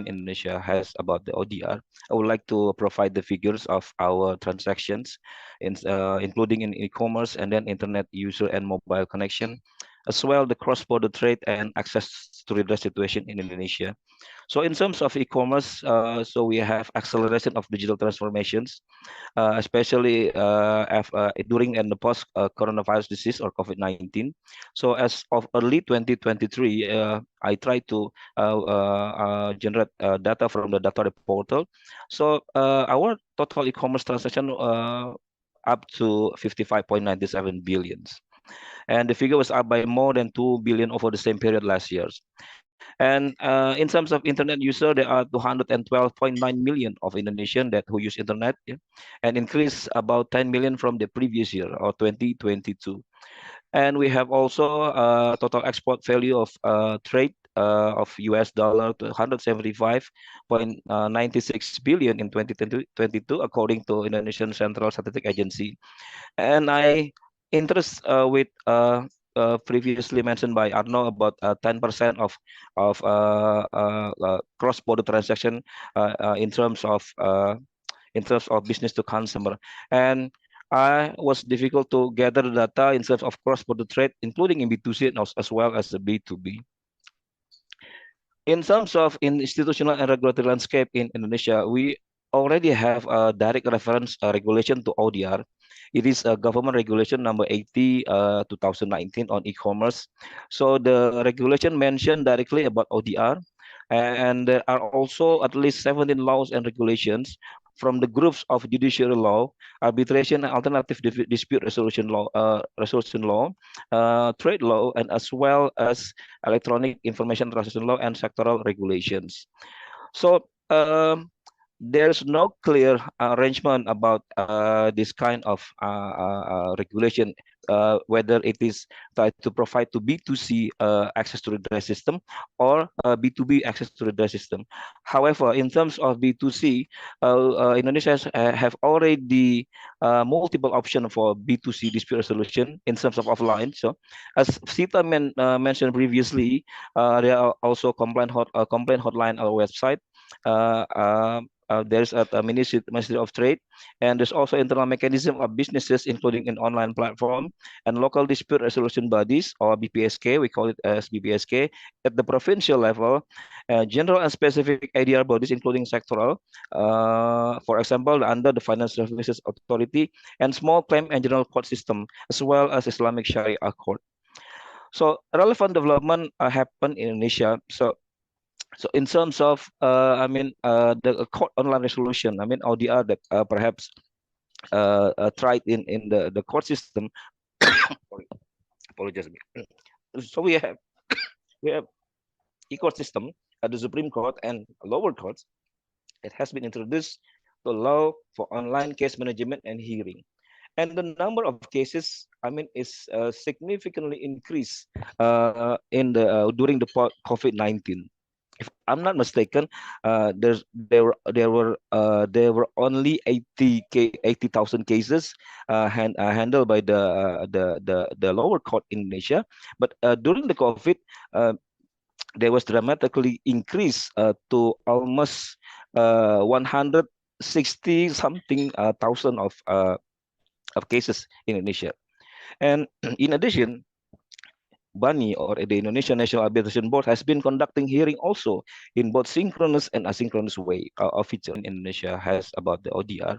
Indonesia has about the ODR. I would like to provide the figures of our transactions, including in e-commerce and then internet user and mobile connection, as well the cross-border trade and access to redress situation in Indonesia. So in terms of e-commerce, so we have acceleration of digital transformations, especially during and the post coronavirus disease or COVID-19. So as of early 2023, I tried to generate data from the data portal. So our total e-commerce transaction up to 55.97 billions. And the figure was up by more than 2 billion over the same period last year. And in terms of internet user, there are 212.9 million of Indonesian that who use internet, yeah, and increase about 10 million from the previous year or 2022. And we have also total export value of trade of US dollar to 175.96 billion in 2022, according to Indonesian Central Statistic Agency. And I interest with previously mentioned by Arno about 10% of cross-border transaction in terms of business to consumer. And I was difficult to gather the data in terms of cross-border trade, including in B2C and as well as the B2B. In terms of institutional and regulatory landscape in Indonesia, we already have a direct reference regulation to ODR. It is a government regulation number 80 2019 on e-commerce. So the regulation mentioned directly about ODR, and there are also at least 17 laws and regulations from the groups of judiciary law, arbitration and alternative dispute resolution law, trade law, and as well as electronic information transaction law and sectoral regulations. So there's no clear arrangement about this kind of regulation, whether it is tried to provide to B2C access to redress system or B2B access to redress system. However, in terms of B2C, Indonesia have already multiple options for B2C dispute resolution in terms of offline. So, as Sita mentioned previously, there are also complaint hotline on our website. There's a Ministry of Trade, and there's also internal mechanism of businesses, including an online platform and local dispute resolution bodies or BPSK. We call it as BPSK at the provincial level. General and specific ADR bodies, including sectoral, for example, under the Financial Services Authority, and small claim and general court system, as well as Islamic Sharia court. So relevant development happened in Indonesia. So in terms of, the court online resolution, ODR that perhaps tried in the court system. Sorry, apologize me. So we have e-court system at the Supreme Court and lower courts. It has been introduced to allow for online case management and hearing. And the number of cases, is significantly increased during the COVID-19. If I'm not mistaken, there were only 80,000 cases handled by the lower court in Indonesia, but during the COVID, there was dramatically increase to almost 160 something thousand of cases in Indonesia. And in addition, BANI, or the Indonesian National Arbitration Board, has been conducting hearing also in both synchronous and asynchronous way. Of feature in Indonesia has about the ODR.